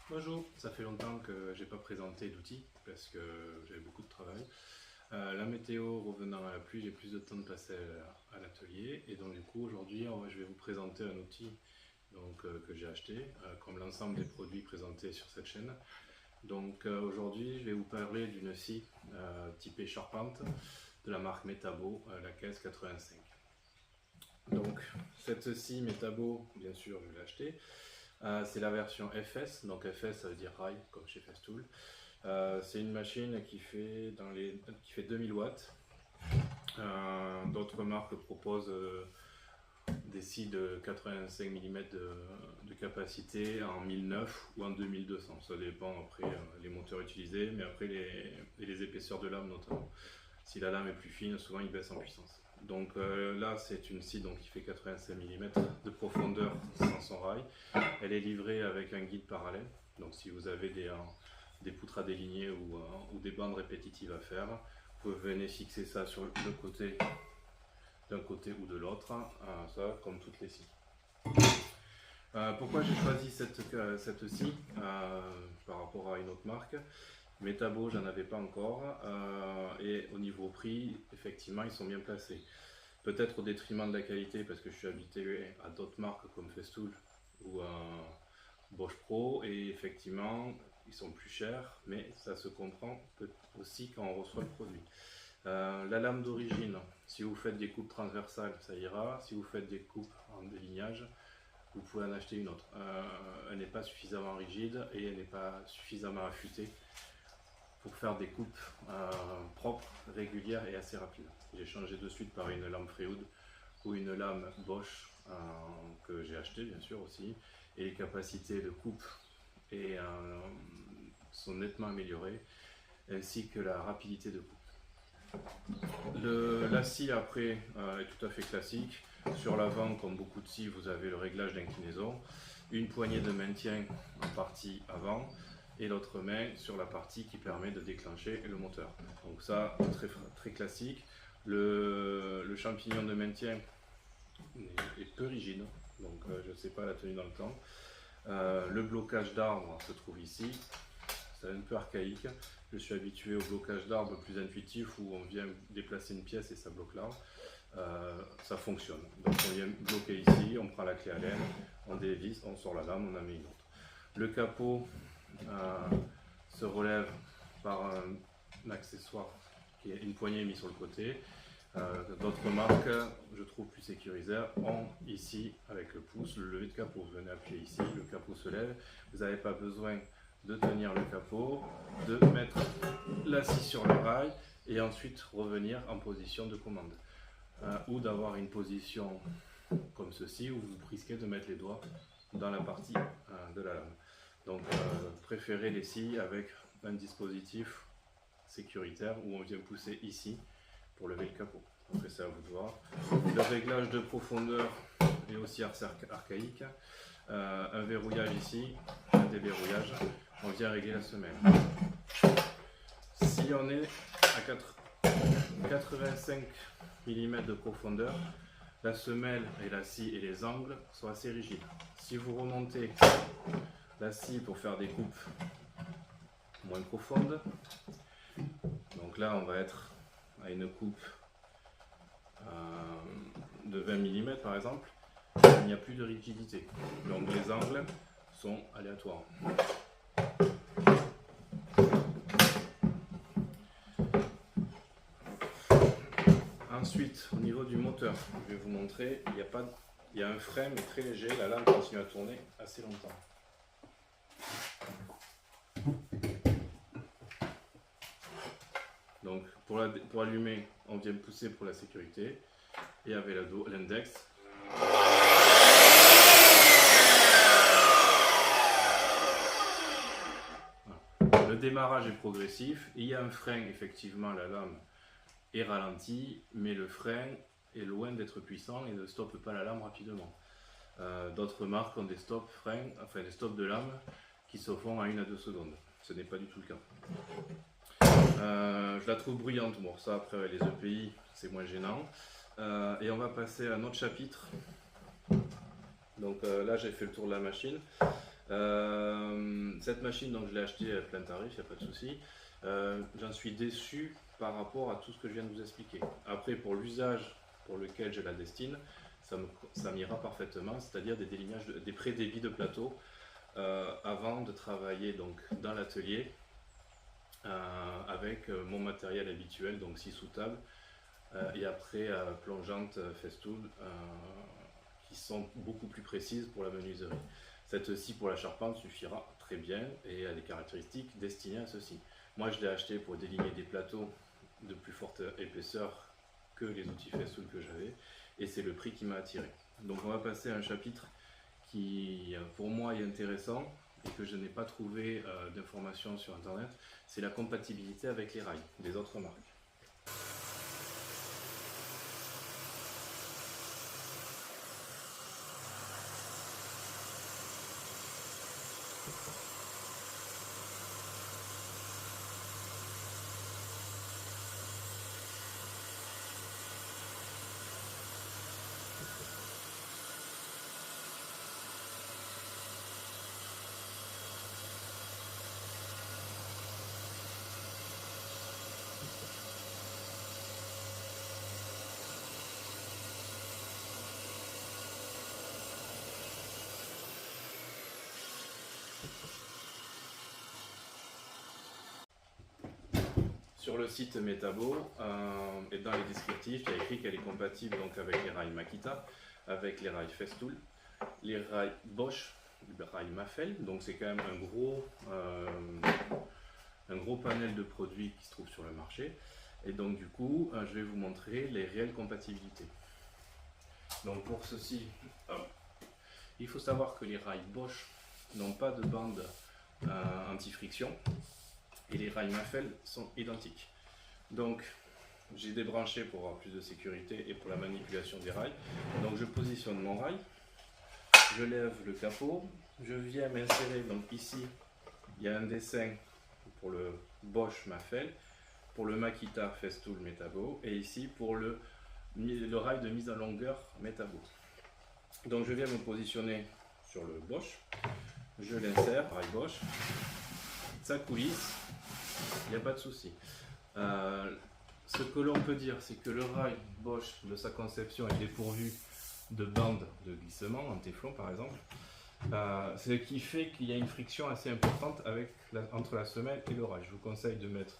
Bonjour, ça fait longtemps que j'ai pas présenté d'outils parce que j'avais beaucoup de travail. La météo revenant à la pluie, j'ai plus de temps de passer à l'atelier et donc du coup aujourd'hui je vais vous présenter un outil que j'ai acheté comme l'ensemble des produits présentés sur cette chaîne. Aujourd'hui je vais vous parler d'une scie typée charpente de la marque Metabo, la caisse 85. Donc cette scie Metabo, bien sûr je l'ai achetée. C'est la version FS, donc FS ça veut dire rail comme chez Festool. C'est une machine qui fait 2000 watts. D'autres marques proposent des scies de 85 mm de capacité en 1009 ou en 2200. Ça dépend après les moteurs utilisés, mais après les épaisseurs de lame notamment. Si la lame est plus fine, souvent il baisse en puissance. Donc là c'est une scie qui fait 85 mm de profondeur sans son rail. Elle est livrée avec un guide parallèle. Donc si vous avez des poutres à déligner ou des bandes répétitives à faire, vous venez fixer ça sur le côté d'un côté ou de l'autre, ça comme toutes les scies. Pourquoi j'ai choisi cette scie par rapport à une autre marque? Metabo, j'en avais pas encore, et au niveau prix, effectivement, ils sont bien placés. Peut-être au détriment de la qualité, parce que je suis habitué à d'autres marques comme Festool ou Bosch Pro, et effectivement, ils sont plus chers, mais ça se comprend aussi quand on reçoit le produit. La lame d'origine, si vous faites des coupes transversales, ça ira. Si vous faites des coupes en délignage, vous pouvez en acheter une autre. Elle n'est pas suffisamment rigide et elle n'est pas suffisamment affûtée pour faire des coupes propres, régulières et assez rapides. J'ai changé de suite par une lame Freewood ou une lame Bosch que j'ai acheté bien sûr aussi, et les capacités de coupe sont nettement améliorées, ainsi que la rapidité de coupe. La scie après est tout à fait classique. Sur l'avant, comme beaucoup de scies, vous avez le réglage d'inclinaison, une poignée de maintien en partie avant et l'autre main sur la partie qui permet de déclencher le moteur. Donc ça, très classique. Le champignon de maintien est peu rigide, donc je ne sais pas la tenue dans le temps. Le blocage d'arbre se trouve ici. C'est un peu archaïque. Je suis habitué au blocage d'arbre plus intuitif où on vient déplacer une pièce et ça bloque l'arbre. Ça fonctionne. Donc on vient bloquer ici, on prend la clé à laine, on dévisse, on sort la lame, on en met une autre. Le capot se relève par un accessoire qui est une poignée mise sur le côté. D'autres marques, je trouve plus sécurisées, ont ici avec le pouce le lever de capot. Vous venez appuyer ici, le capot se lève. Vous n'avez pas besoin de tenir le capot, de mettre la scie sur le rail et ensuite revenir en position de commande. Ou d'avoir une position comme ceci où vous risquez de mettre les doigts dans la partie de la lame. Donc préférez les scies avec un dispositif sécuritaire où on vient pousser ici pour lever le capot. Après c'est à vous de voir. Le réglage de profondeur est aussi archaïque. Un verrouillage ici, un déverrouillage, on vient régler la semelle. Si on est à 85 mm de profondeur, la semelle et la scie et les angles sont assez rigides. Si vous remontez la scie pour faire des coupes moins profondes, donc là on va être à une coupe de 20 mm par exemple, il n'y a plus de rigidité. Donc les angles sont aléatoires. Ensuite, au niveau du moteur, je vais vous montrer, il y a un frein mais très léger, la lame continue à tourner assez longtemps. Donc pour allumer, on vient pousser pour la sécurité et avec l'index. Voilà. Le démarrage est progressif, il y a un frein, effectivement la lame est ralentie, mais le frein est loin d'être puissant et ne stoppe pas la lame rapidement. D'autres marques ont des stops freins, enfin des stops de lame qui se font à 1 à 2 secondes. Ce n'est pas du tout le cas. Je la trouve bruyante, bon ça après avec les EPI c'est moins gênant. Et on va passer à un autre chapitre. Donc là j'ai fait le tour de la machine. Cette machine, donc, je l'ai achetée à plein tarif, il n'y a pas de souci. J'en suis déçu par rapport à tout ce que je viens de vous expliquer. Après, pour l'usage pour lequel je la destine, ça m'ira parfaitement, c'est-à-dire des délignages, des pré-débits de plateau avant de travailler donc, dans l'atelier avec mon matériel habituel, donc 6 sous-table, et après plongeante Festool qui sont beaucoup plus précises pour la menuiserie. Cette-ci pour la charpente suffira très bien et a des caractéristiques destinées à ceci. Moi je l'ai acheté pour déligner des plateaux de plus forte épaisseur que les outils Festool que j'avais, et c'est le prix qui m'a attiré. Donc on va passer à un chapitre qui pour moi est intéressant et que je n'ai pas trouvé d'informations sur internet, c'est la compatibilité avec les rails des autres marques. Sur le site Metabo et dans les descriptifs, il y a écrit qu'elle est compatible donc avec les rails Makita, avec les rails Festool, les rails Bosch, le rail Mafel, donc c'est quand même un gros panel de produits qui se trouve sur le marché. Et donc du coup, je vais vous montrer les réelles compatibilités. Donc pour ceci, il faut savoir que les rails Bosch n'ont pas de bande anti-friction et les rails Mafel sont identiques. Donc j'ai débranché pour avoir plus de sécurité et pour la manipulation des rails. Donc je positionne mon rail, je lève le capot, je viens m'insérer. Donc ici il y a un dessin pour le Bosch Mafel, pour le Makita Festool Metabo, et ici pour le rail de mise en longueur Metabo. Donc je viens me positionner sur le Bosch, je l'insère, rail Bosch, ça coulisse, il n'y a pas de souci. Ce que l'on peut dire, c'est que le rail Bosch, de sa conception, il est pourvu de bandes de glissement en téflon par exemple, ce qui fait qu'il y a une friction assez importante entre la semelle et le rail. Je vous conseille de mettre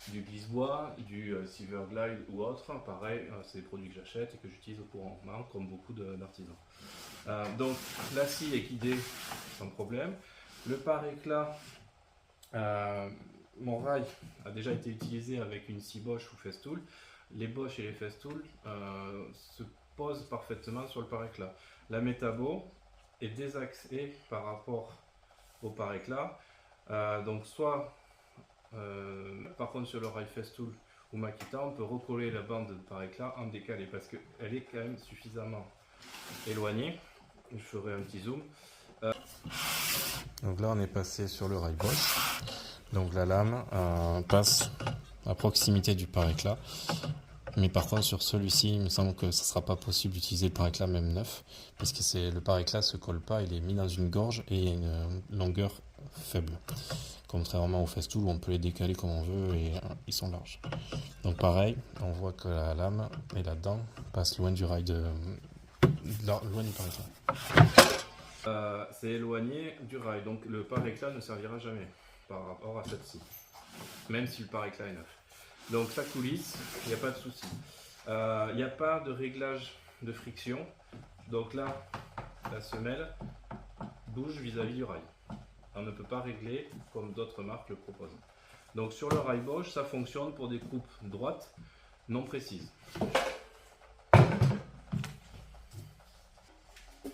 du glisse-bois, du Silverglide ou autre. Pareil, c'est des produits que j'achète et que j'utilise couramment comme beaucoup d'artisans. Donc la scie est guidée sans problème. Le pare-éclat, mon rail a déjà été utilisé avec une scie Bosch ou Festool. Les Bosch et les Festool se posent parfaitement sur le pare-éclat. La Metabo est désaxée par rapport au pare-éclat. Donc soit par contre sur le rail Festool ou Makita, on peut recoller la bande de pare-éclat en décalé parce qu'elle est quand même suffisamment éloignée. Je ferai un petit zoom. Donc là on est passé sur le rail Bosch. Donc la lame passe à proximité du pare-éclat. Mais par contre sur celui-ci, il me semble que ce ne sera pas possible d'utiliser le pare-éclat même neuf, parce que le pare-éclat ne se colle pas, il est mis dans une gorge et il y a une longueur faible. Contrairement au Festool où on peut les décaler comme on veut et ils sont larges. Donc pareil, on voit que la lame et la dent passent loin du rail loin du pare-éclat. C'est éloigné du rail, donc le pare-éclat ne servira jamais par rapport à celle-ci, même si le pare-éclat est neuf. Donc ça coulisse, il n'y a pas de souci. Il n'y a pas de réglage de friction, donc là la semelle bouge vis-à-vis du rail. On ne peut pas régler comme d'autres marques le proposent. Donc sur le rail Bosch, ça fonctionne pour des coupes droites non précises.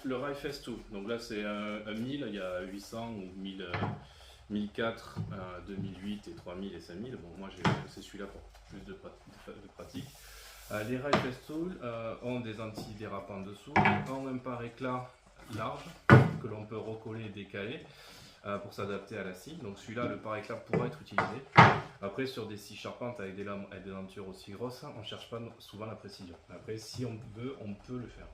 Le rail Festool, donc là c'est un 1000, il y a 800 ou 1000. 1004, 2008 et 3000 et 5000. Bon, moi c'est celui-là pour plus de pratique. Les rails Festool ont des antidérapants dessous, ont un pare-éclat large que l'on peut recoller et décaler pour s'adapter à la scie. Donc celui-là, le pare-éclat pourra être utilisé. Après, sur des scies charpentes avec des lames et des dentures aussi grosses, on ne cherche pas souvent la précision. Après, si on veut, on peut le faire.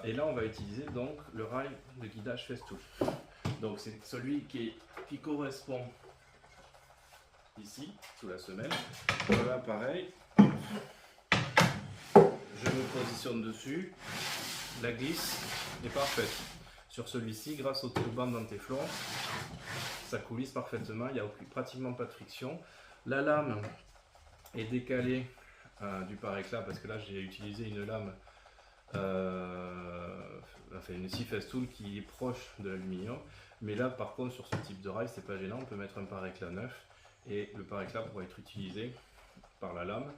Et là, on va utiliser donc le rail de guidage Festool. Donc c'est celui qui correspond ici, sous la semelle. Voilà, pareil. Je me positionne dessus. La glisse est parfaite. Sur celui-ci, grâce au banc d'antéflon, ça coulisse parfaitement, il n'y a pratiquement pas de friction. La lame est décalée du pare-éclat parce que là j'ai utilisé une lame, une scie festool qui est proche de l'aluminium. Mais là par contre sur ce type de rail c'est pas gênant, on peut mettre un pare-éclat neuf et le pare-éclat pourra être utilisé par la lame.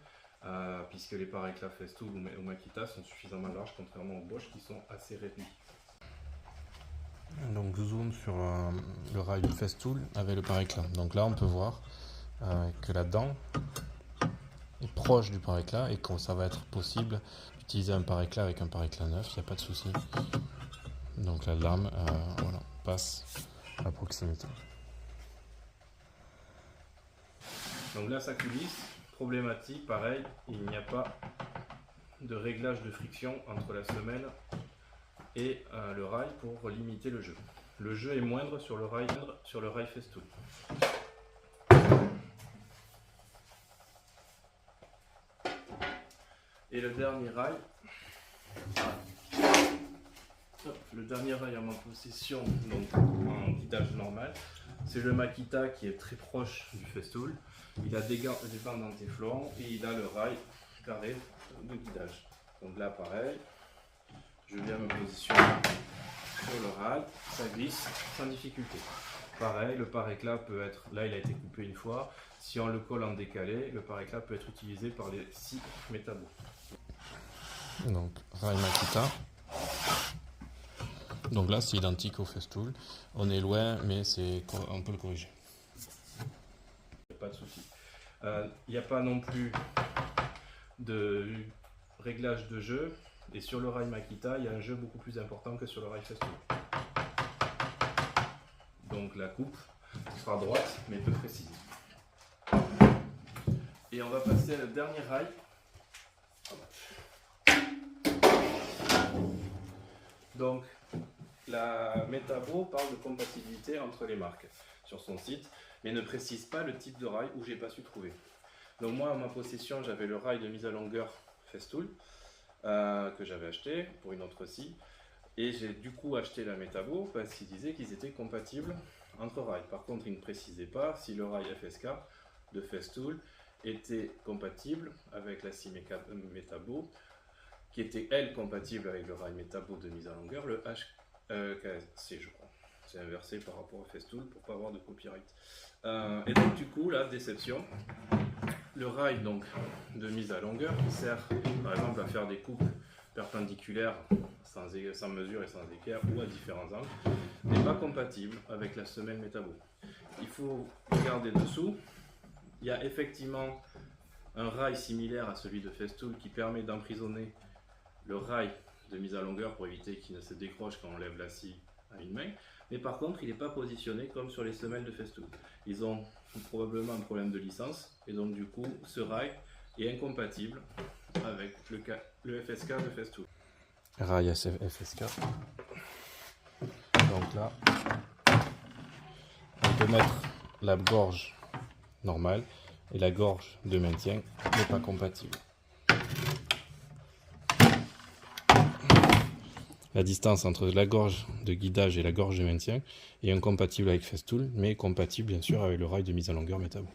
Puisque les pare-éclats Festool ou Makita sont suffisamment larges contrairement aux Bosch qui sont assez réduits. Donc zoom sur le rail du Festool avec le pare-éclat. Donc là on peut voir que la dent est proche du pare-éclat et que ça va être possible d'utiliser un pare-éclat avec un pare-éclat neuf, il n'y a pas de souci. Donc la lame voilà, passe à proximité. Donc là ça coulisse. Problématique, pareil, il n'y a pas de réglage de friction entre la semelle et le rail pour limiter le jeu. Le jeu est moindre sur le rail Festool. Et le dernier rail, en ma possession, donc en guidage normal, c'est le Makita qui est très proche du Festool. Il a des bancs d'antéflon et il a le rail carré de guidage. Donc là pareil, je viens me positionner sur le rail, ça glisse sans difficulté. Pareil, le pare-éclat peut être, là il a été coupé une fois, si on le colle en décalé, le pare-éclat peut être utilisé par les scies Metabo. Donc rail Makita. Donc là c'est identique au Festool, on est loin mais on peut le corriger. Pas de souci. Il n'y a pas non plus de réglage de jeu et sur le rail Makita il y a un jeu beaucoup plus important que sur le rail Festool. Donc la coupe sera droite mais peu précise. Et on va passer à le dernier rail. Donc la Metabo parle de compatibilité entre les marques sur son site, mais ne précise pas le type de rail où j'ai pas su trouver. Donc moi, en ma possession, j'avais le rail de mise à longueur Festool que j'avais acheté pour une autre scie, et j'ai du coup acheté la Metabo parce qu'ils disaient qu'ils étaient compatibles entre rails. Par contre, ils ne précisaient pas si le rail FSK de Festool était compatible avec la scie Metabo, qui était elle compatible avec le rail Metabo de mise à longueur, le HKC je crois. C'est inversé par rapport à Festool pour pas avoir de copyright. Et donc du coup, la déception, le rail donc de mise à longueur qui sert par exemple à faire des coupes perpendiculaires sans mesure et sans équerre ou à différents angles, n'est pas compatible avec la semelle Metabo. Il faut regarder dessous, il y a effectivement un rail similaire à celui de Festool qui permet d'emprisonner le rail de mise à longueur pour éviter qu'il ne se décroche quand on lève la scie à une main, mais par contre il n'est pas positionné comme sur les semelles de Festool. Ils ont probablement un problème de licence et donc du coup ce rail est incompatible avec le FSK de Festool. Rail FSK. Donc là on peut mettre la gorge normale et la gorge de maintien n'est pas compatible. La distance entre la gorge de guidage et la gorge de maintien est incompatible avec Festool, mais compatible bien sûr avec le rail de mise à longueur Metabo.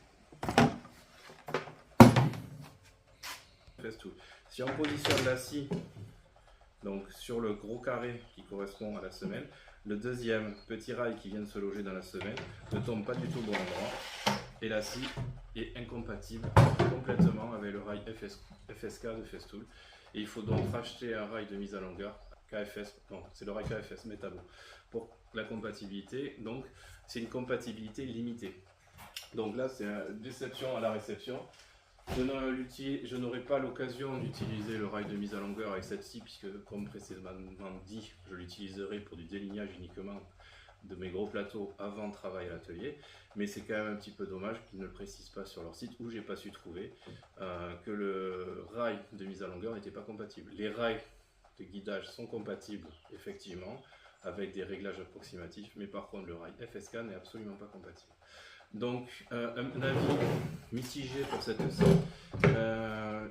Si on positionne la scie donc sur le gros carré qui correspond à la semelle, le deuxième petit rail qui vient de se loger dans la semelle ne tombe pas du tout au bon endroit et la scie est incompatible complètement avec le rail FSK de Festool. Et il faut donc racheter un rail de mise à longueur KFS, non, c'est le rail KFS Metabo pour la compatibilité. Donc c'est une compatibilité limitée. Donc là c'est une déception à la réception. Je n'aurai pas l'occasion d'utiliser le rail de mise à longueur avec cette scie puisque comme précédemment dit, je l'utiliserai pour du délignage uniquement de mes gros plateaux avant travail à l'atelier, mais c'est quand même un petit peu dommage qu'ils ne le précisent pas sur leur site où j'ai pas su trouver que le rail de mise à longueur n'était pas compatible. Les rails de guidage sont compatibles effectivement avec des réglages approximatifs, mais par contre le rail FSK n'est absolument pas compatible. Donc un avis mitigé pour cette scie.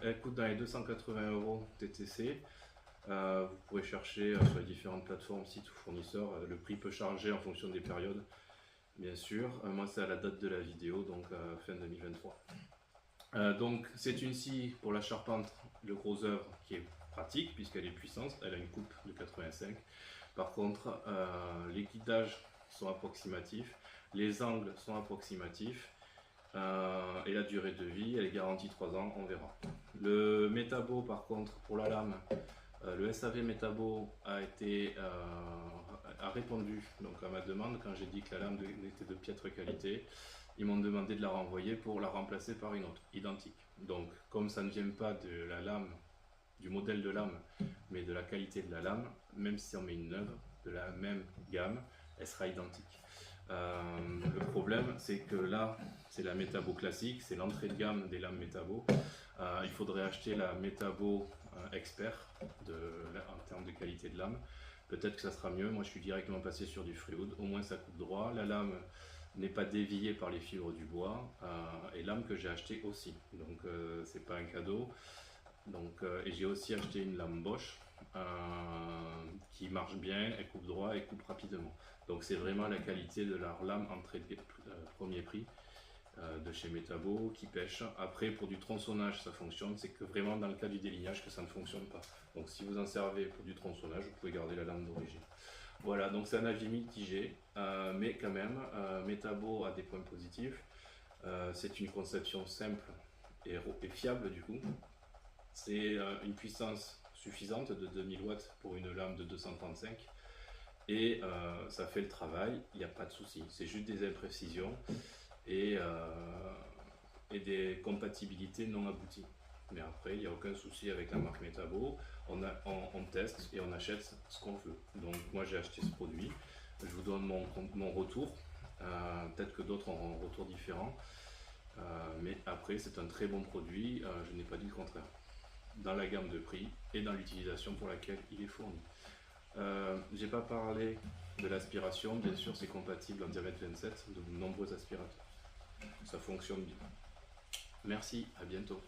Elle coûte dans les 280 € TTC. Vous pourrez chercher sur les différentes plateformes, sites ou fournisseurs. Le prix peut changer en fonction des périodes, bien sûr. Moi, c'est à la date de la vidéo, donc fin 2023. Donc, c'est une scie pour la charpente, le gros œuvre, qui est pratique puisqu'elle est puissante. Elle a une coupe de 85. Par contre, les guidages sont approximatifs, les angles sont approximatifs. Et la durée de vie, elle est garantie 3 ans, on verra. Le métabo, par contre, pour la lame, le SAV Métabo a répondu donc à ma demande quand j'ai dit que la lame était de piètre qualité. Ils m'ont demandé de la renvoyer pour la remplacer par une autre, identique. Donc, comme ça ne vient pas de la lame, du modèle de lame, mais de la qualité de la lame, même si on met une neuve de la même gamme, elle sera identique. Le problème, c'est que là, c'est la Métabo classique, c'est l'entrée de gamme des lames Métabo. Il faudrait acheter la Métabo expert en termes de qualité de lame. Peut-être que ça sera mieux. Moi, je suis directement passé sur du Freewood. Au moins, ça coupe droit. La lame n'est pas déviée par les fibres du bois. Et lame que j'ai acheté aussi. Donc, c'est pas un cadeau. Donc, et j'ai aussi acheté une lame Bosch qui marche bien. Elle coupe droit et coupe rapidement. Donc, c'est vraiment la qualité de leur lame entrée de premier prix. De chez Métabo qui pêche. Après, pour du tronçonnage, ça fonctionne. C'est que vraiment dans le cas du délignage que ça ne fonctionne pas. Donc, si vous en servez pour du tronçonnage, vous pouvez garder la lame d'origine. Voilà, donc c'est un avis mitigé, mais quand même, Métabo a des points positifs. C'est une conception simple et fiable du coup. C'est une puissance suffisante de 2000 watts pour une lame de 235. Et ça fait le travail, il n'y a pas de souci. C'est juste des imprécisions. Et des compatibilités non abouties. Mais après, il n'y a aucun souci avec la marque Métabo. On teste et on achète ce qu'on veut. Donc moi j'ai acheté ce produit. Je vous donne mon retour. Peut-être que d'autres auront un retour différent. Mais après, c'est un très bon produit. Je n'ai pas dit le contraire. Dans la gamme de prix et dans l'utilisation pour laquelle il est fourni. J'ai pas parlé de l'aspiration. Bien sûr, c'est compatible en diamètre 27 de nombreux aspirateurs. Ça fonctionne bien. Merci, à bientôt.